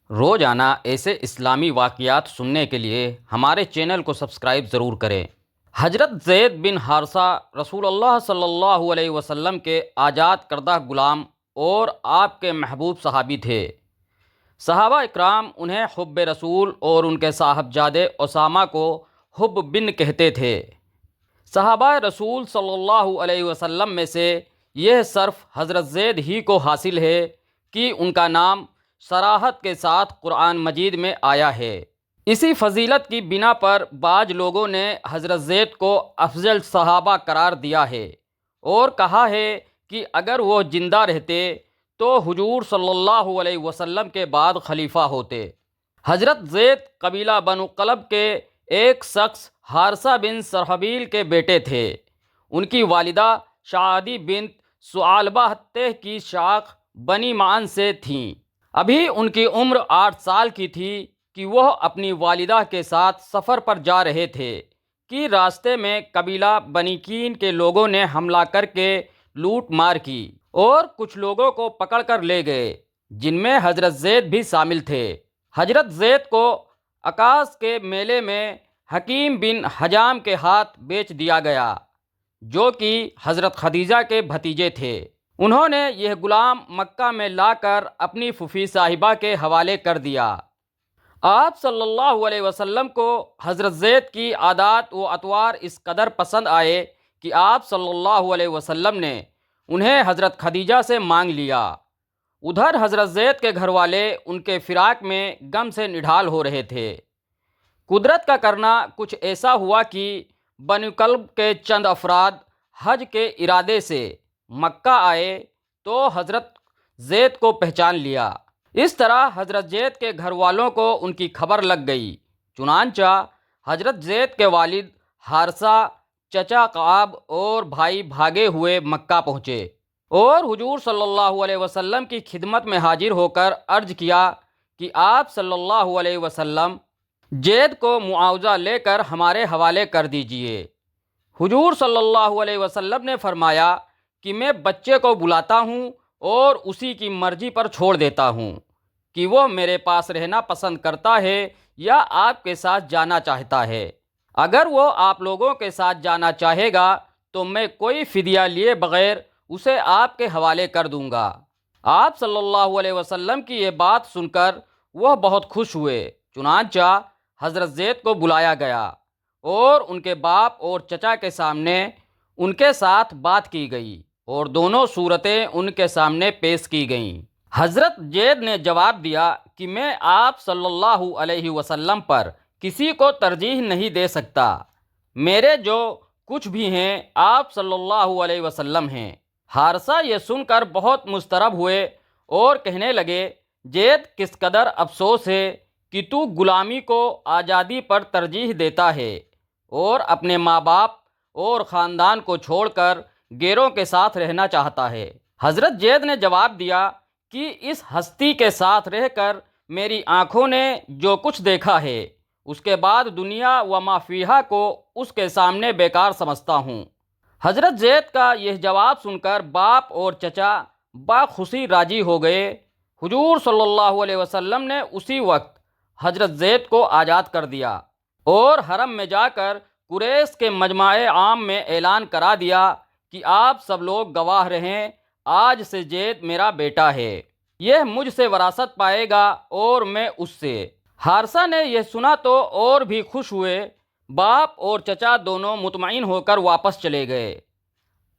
روزانہ ایسے اسلامی واقعات سننے کے لیے ہمارے چینل کو سبسکرائب ضرور کریں۔ حضرت زید بن حارثہ رسول اللہ صلی اللہ علیہ وسلم کے آزاد کردہ غلام اور آپ کے محبوب صحابی تھے۔ صحابہ اکرام انہیں حب رسول اور ان کے صاحبزادے اسامہ کو حب بن کہتے تھے۔ صحابہ رسول صلی اللہ علیہ وسلم میں سے یہ صرف حضرت زید ہی کو حاصل ہے کہ ان کا نام صراحت کے ساتھ قرآن مجید میں آیا ہے۔ اسی فضیلت کی بنا پر بعض لوگوں نے حضرت زید کو افضل صحابہ قرار دیا ہے اور کہا ہے کہ اگر وہ زندہ رہتے تو حضور صلی اللہ علیہ وسلم کے بعد خلیفہ ہوتے۔ حضرت زید قبیلہ بنو کلب کے ایک شخص حارثہ بن شرحبیل کے بیٹے تھے۔ ان کی والدہ شعادی بنت ثعلبہ کی شاخ بنی معن سے تھیں۔ ابھی ان کی عمر 8 سال کی تھی کہ وہ اپنی والدہ کے ساتھ سفر پر جا رہے تھے کہ راستے میں قبیلہ بنی کین کے لوگوں نے حملہ کر کے لوٹ مار کی اور کچھ لوگوں کو پکڑ کر لے گئے، جن میں حضرت زید بھی شامل تھے۔ حضرت زید کو عکاظ کے میلے میں حکیم بن حجام کے ہاتھ بیچ دیا گیا، جو کہ حضرت خدیجہ کے بھتیجے تھے۔ انہوں نے یہ غلام مکہ میں لا کر اپنی پھوپھی صاحبہ کے حوالے کر دیا۔ آپ صلی اللہ علیہ وسلم کو حضرت زید کی عادات و اطوار اس قدر پسند آئے کہ آپ صلی اللہ علیہ وسلم نے انہیں حضرت خدیجہ سے مانگ لیا۔ ادھر حضرت زید کے گھر والے ان کے فراق میں غم سے نڈھال ہو رہے تھے۔ قدرت کا کرنا کچھ ایسا ہوا کہ بنو کلب کے چند افراد حج کے ارادے سے مکہ آئے تو حضرت زید کو پہچان لیا۔ اس طرح حضرت زید کے گھر والوں کو ان کی خبر لگ گئی۔ چنانچہ حضرت زید کے والد حارثہ، چچا کعب اور بھائی بھاگے ہوئے مکہ پہنچے اور حضور صلی اللہ علیہ وسلم کی خدمت میں حاضر ہو کر عرض کیا کہ آپ صلی اللہ علیہ وسلم زید کو معاوضہ لے کر ہمارے حوالے کر دیجئے۔ حضور صلی اللہ علیہ وسلم نے فرمایا کہ میں بچے کو بلاتا ہوں اور اسی کی مرضی پر چھوڑ دیتا ہوں کہ وہ میرے پاس رہنا پسند کرتا ہے یا آپ کے ساتھ جانا چاہتا ہے۔ اگر وہ آپ لوگوں کے ساتھ جانا چاہے گا تو میں کوئی فدیہ لیے بغیر اسے آپ کے حوالے کر دوں گا۔ آپ صلی اللہ علیہ وسلم کی یہ بات سن کر وہ بہت خوش ہوئے۔ چنانچہ حضرت زید کو بلایا گیا اور ان کے باپ اور چچا کے سامنے ان کے ساتھ بات کی گئی اور دونوں صورتیں ان کے سامنے پیش کی گئیں۔ حضرت زید نے جواب دیا کہ میں آپ صلی اللہ علیہ وسلم پر کسی کو ترجیح نہیں دے سکتا۔ میرے جو کچھ بھی ہیں آپ صلی اللہ علیہ وسلم ہیں۔ حارثہ یہ سن کر بہت مضطرب ہوئے اور کہنے لگے، زید کس قدر افسوس ہے کہ تو غلامی کو آزادی پر ترجیح دیتا ہے اور اپنے ماں باپ اور خاندان کو چھوڑ کر غیروں کے ساتھ رہنا چاہتا ہے۔ حضرت زید نے جواب دیا کہ اس ہستی کے ساتھ رہ کر میری آنکھوں نے جو کچھ دیکھا ہے اس کے بعد دنیا و ما فیہا کو اس کے سامنے بیکار سمجھتا ہوں۔ حضرت زید کا یہ جواب سن کر باپ اور چچا بخوشی راضی ہو گئے۔ حضور صلی اللہ علیہ وسلم نے اسی وقت حضرت زید کو آزاد کر دیا اور حرم میں جا کر قریش کے مجمع عام میں اعلان کرا دیا کہ آپ سب لوگ گواہ رہیں، آج سے زید میرا بیٹا ہے، یہ مجھ سے وراثت پائے گا اور میں اس سے۔ حارثہ نے یہ سنا تو اور بھی خوش ہوئے۔ باپ اور چچا دونوں مطمئن ہو کر واپس چلے گئے۔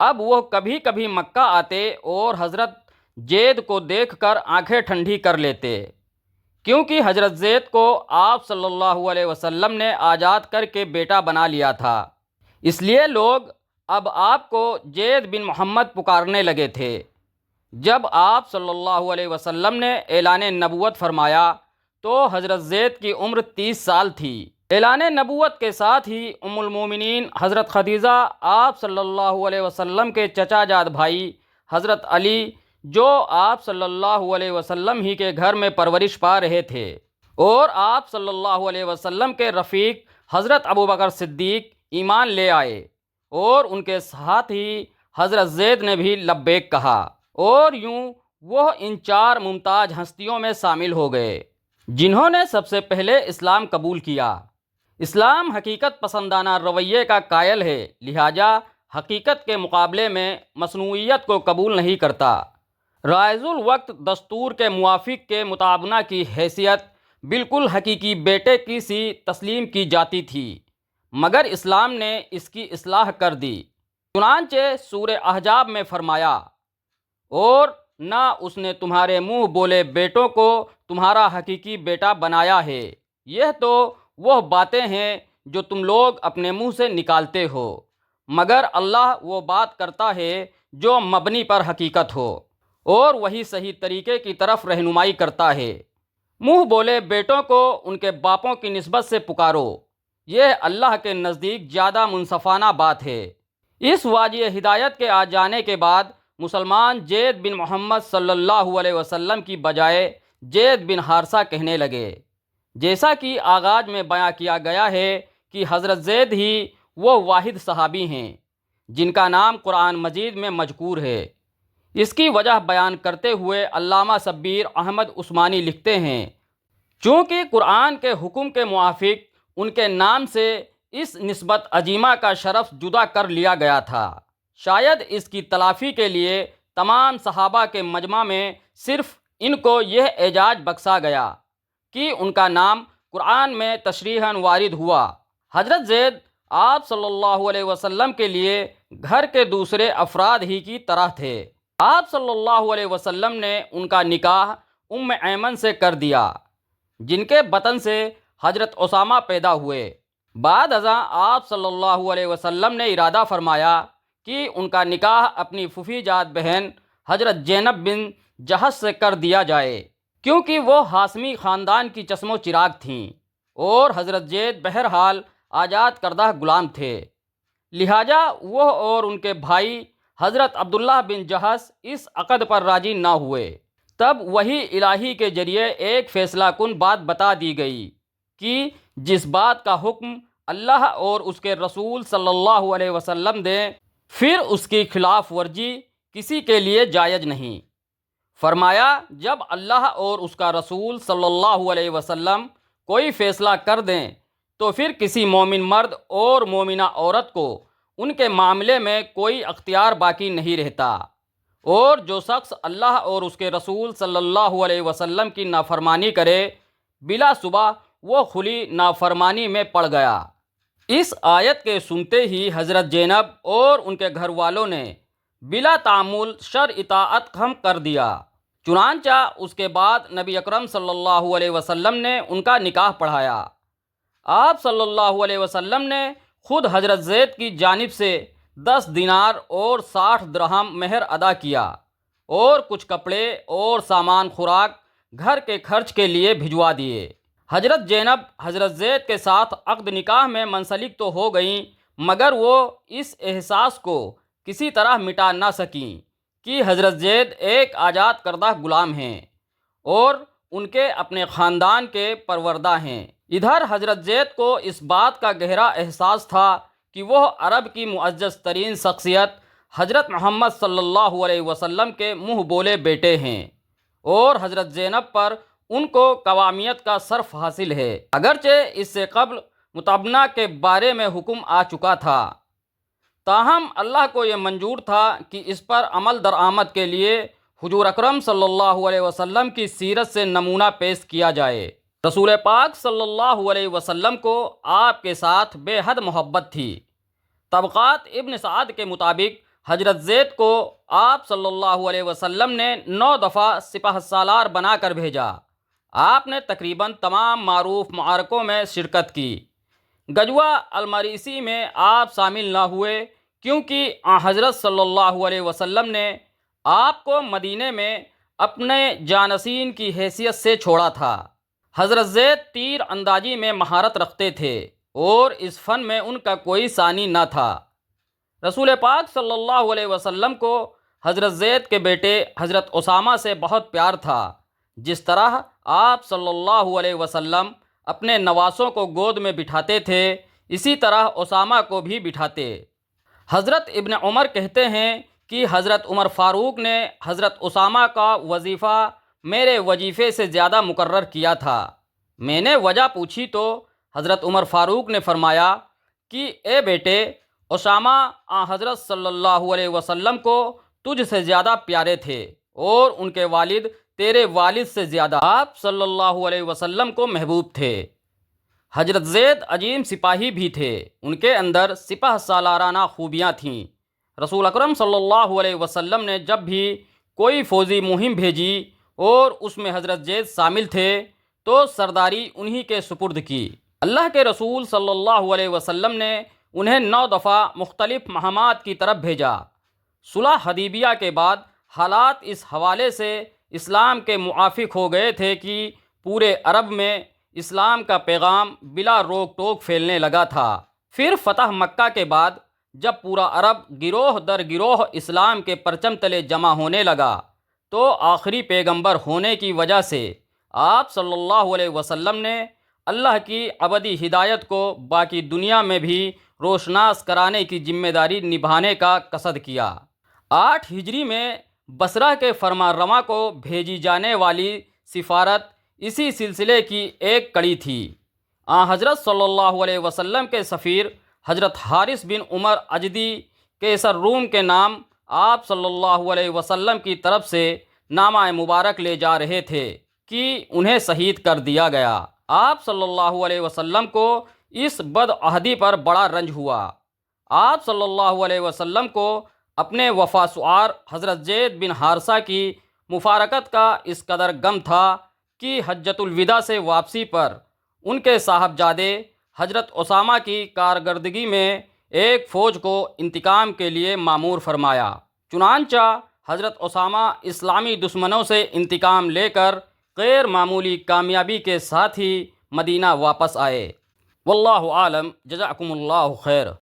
اب وہ کبھی کبھی مکہ آتے اور حضرت زید کو دیکھ کر آنکھیں ٹھنڈی کر لیتے، کیونکہ حضرت زید کو آپ صلی اللہ علیہ وسلم نے آزاد کر کے بیٹا بنا لیا تھا، اس لیے لوگ اب آپ کو زید بن محمد پکارنے لگے تھے۔ جب آپ صلی اللہ علیہ وسلم نے اعلان نبوت فرمایا تو حضرت زید کی عمر 30 سال تھی۔ اعلان نبوت کے ساتھ ہی ام المومنین حضرت خدیجہ آپ صلی اللہ علیہ وسلم کے چچا جاد بھائی حضرت علی، جو آپ صلی اللہ علیہ وسلم ہی کے گھر میں پرورش پا رہے تھے، اور آپ صلی اللہ علیہ وسلم کے رفیق حضرت ابوبکر صدیق ایمان لے آئے، اور ان کے ساتھ ہی حضرت زید نے بھی لبیک کہا، اور یوں وہ ان 4 ممتاز ہستیوں میں شامل ہو گئے۔ جنہوں نے سب سے پہلے اسلام قبول کیا۔ اسلام حقیقت پسندانہ رویے کا قائل ہے، لہٰذا حقیقت کے مقابلے میں مصنوعیت کو قبول نہیں کرتا۔ رائج الوقت دستور کے موافق کے مطابقہ کی حیثیت بالکل حقیقی بیٹے کی سی تسلیم کی جاتی تھی، مگر اسلام نے اس کی اصلاح کر دی۔ چنانچہ سورہ احزاب میں فرمایا، اور نہ اس نے تمہارے منہ بولے بیٹوں کو تمہارا حقیقی بیٹا بنایا ہے، یہ تو وہ باتیں ہیں جو تم لوگ اپنے منہ سے نکالتے ہو، مگر اللہ وہ بات کرتا ہے جو مبنی پر حقیقت ہو، اور وہی صحیح طریقے کی طرف رہنمائی کرتا ہے۔ منہ بولے بیٹوں کو ان کے باپوں کی نسبت سے پکارو، یہ اللہ کے نزدیک زیادہ منصفانہ بات ہے۔ اس واضح ہدایت کے آ جانے کے بعد مسلمان زید بن محمد صلی اللہ علیہ وسلم کی بجائے زید بن حارثہ کہنے لگے، جیسا کہ آغاز میں بیان کیا گیا ہے کہ حضرت زید ہی وہ واحد صحابی ہیں جن کا نام قرآن مجید میں مذکور ہے۔ اس کی وجہ بیان کرتے ہوئے علامہ شبیر احمد عثمانی لکھتے ہیں، چونکہ قرآن کے حکم کے موافق ان کے نام سے اس نسبت عظیمہ کا شرف جدا کر لیا گیا تھا، شاید اس کی تلافی کے لیے تمام صحابہ کے مجمع میں صرف ان کو یہ اعزاز بخشا گیا کہ ان کا نام قرآن میں تصریحاً وارد ہوا۔ حضرت زید آپ صلی اللہ علیہ وسلم کے لیے گھر کے دوسرے افراد ہی کی طرح تھے۔ آپ صلی اللہ علیہ وسلم نے ان کا نکاح ام ایمن سے کر دیا، جن کے بطن سے حضرت اسامہ پیدا ہوئے۔ بعد ازاں آپ صلی اللہ علیہ وسلم نے ارادہ فرمایا کہ ان کا نکاح اپنی پھوپھی جات بہن حضرت زینب بن جحش سے کر دیا جائے، کیونکہ وہ ہاشمی خاندان کی چشم و چراغ تھیں اور حضرت زید بہرحال آزاد کردہ غلام تھے، لہٰذا وہ اور ان کے بھائی حضرت عبداللہ بن جحش اس عقد پر راضی نہ ہوئے۔ تب وحی الہی کے ذریعے ایک فیصلہ کن بات بتا دی گئی کہ جس بات کا حکم اللہ اور اس کے رسول صلی اللہ علیہ وسلم دیں، پھر اس کی خلاف ورزی کسی کے لیے جائز نہیں۔ فرمایا، جب اللہ اور اس کا رسول صلی اللہ علیہ وسلم کوئی فیصلہ کر دیں تو پھر کسی مومن مرد اور مومنہ عورت کو ان کے معاملے میں کوئی اختیار باقی نہیں رہتا، اور جو شخص اللہ اور اس کے رسول صلی اللہ علیہ وسلم کی نافرمانی کرے بلا شبہ وہ کھلی نافرمانی میں پڑ گیا۔ اس آیت کے سنتے ہی حضرت زینب اور ان کے گھر والوں نے بلا تعامل اطاعت ہم کر دیا۔ چنانچہ اس کے بعد نبی اکرم صلی اللہ علیہ وسلم نے ان کا نکاح پڑھایا۔ آپ صلی اللہ علیہ وسلم نے خود حضرت زید کی جانب سے 10 دینار اور 60 درہم مہر ادا کیا اور کچھ کپڑے اور سامان خوراک گھر کے خرچ کے لیے بھجوا دیے۔ حضرت زینب حضرت زید کے ساتھ عقد نکاح میں منسلک تو ہو گئیں، مگر وہ اس احساس کو کسی طرح مٹا نہ سکیں کہ حضرت زید ایک آزاد کردہ غلام ہیں اور ان کے اپنے خاندان کے پروردہ ہیں۔ ادھر حضرت زید کو اس بات کا گہرا احساس تھا کہ وہ عرب کی معزز ترین شخصیت حضرت محمد صلی اللہ علیہ وسلم کے منہ بولے بیٹے ہیں، اور حضرت زینب پر ان کو قوامیت کا شرف حاصل ہے، اگرچہ اس سے قبل متبنہ کے بارے میں حکم آ چکا تھا، تاہم اللہ کو یہ منظور تھا کہ اس پر عمل درآمد کے لیے حضور اکرم صلی اللہ علیہ وسلم کی سیرت سے نمونہ پیش کیا جائے۔ رسول پاک صلی اللہ علیہ وسلم کو آپ کے ساتھ بے حد محبت تھی۔ طبقات ابن سعد کے مطابق حضرت زید کو آپ صلی اللہ علیہ وسلم نے 9 دفعہ سپہ سالار بنا کر بھیجا۔ آپ نے تقریباً تمام معروف معرکوں میں شرکت کی۔ غزوہ المریسی میں آپ شامل نہ ہوئے کیونکہ حضرت صلی اللہ علیہ وسلم نے آپ کو مدینے میں اپنے جانشین کی حیثیت سے چھوڑا تھا۔ حضرت زید تیر اندازی میں مہارت رکھتے تھے اور اس فن میں ان کا کوئی ثانی نہ تھا۔ رسول پاک صلی اللہ علیہ وسلم کو حضرت زید کے بیٹے حضرت اسامہ سے بہت پیار تھا، جس طرح آپ صلی اللہ علیہ وسلم اپنے نواسوں کو گود میں بٹھاتے تھے، اسی طرح اسامہ کو بھی بٹھاتے۔ حضرت ابن عمر کہتے ہیں کہ حضرت عمر فاروق نے حضرت اسامہ کا وظیفہ میرے وظیفے سے زیادہ مقرر کیا تھا۔ میں نے وجہ پوچھی تو حضرت عمر فاروق نے فرمایا کہ اے بیٹے، اسامہ حضرت صلی اللہ علیہ وسلم کو تجھ سے زیادہ پیارے تھے اور ان کے والد تیرے والد سے زیادہ آپ صلی اللہ علیہ وسلم کو محبوب تھے۔ حضرت زید عظیم سپاہی بھی تھے، ان کے اندر سپہ سالارانہ خوبیاں تھیں۔ رسول اکرم صلی اللہ علیہ وسلم نے جب بھی کوئی فوجی مہم بھیجی اور اس میں حضرت زید شامل تھے تو سرداری انہی کے سپرد کی۔ اللہ کے رسول صلی اللہ علیہ وسلم نے انہیں 9 دفعہ مختلف مہمات کی طرف بھیجا۔ صلح حدیبیہ کے بعد حالات اس حوالے سے اسلام کے موافق ہو گئے تھے کہ پورے عرب میں اسلام کا پیغام بلا روک ٹوک پھیلنے لگا تھا۔ پھر فتح مکہ کے بعد جب پورا عرب گروہ در گروہ اسلام کے پرچم تلے جمع ہونے لگا تو آخری پیغمبر ہونے کی وجہ سے آپ صلی اللہ علیہ وسلم نے اللہ کی ابدی ہدایت کو باقی دنیا میں بھی روشناس کرانے کی ذمہ داری نبھانے کا قصد کیا۔ 8 ہجری میں بصرہ کے فرمان رواں کو بھیجی جانے والی سفارت اسی سلسلے کی ایک کڑی تھی۔ حضرت صلی اللہ علیہ وسلم کے سفیر حضرت حارث بن عمر اجدی کیسر روم کے نام آپ صلی اللہ علیہ وسلم کی طرف سے نامہ مبارک لے جا رہے تھے کہ انہیں شہید کر دیا گیا۔ آپ صلی اللہ علیہ وسلم کو اس بدعہدی پر بڑا رنج ہوا۔ آپ صلی اللہ علیہ وسلم کو اپنے وفاسوار حضرت زید بن حارثہ کی مفارقت کا اس قدر غم تھا کہ حجۃ الوداع سے واپسی پر ان کے صاحبزادے حضرت اسامہ کی کارکردگی میں ایک فوج کو انتقام کے لیے مامور فرمایا۔ چنانچہ حضرت اسامہ اسلامی دشمنوں سے انتقام لے کر غیر معمولی کامیابی کے ساتھ ہی مدینہ واپس آئے۔ واللہ عالم، جزاکم اللہ خیر۔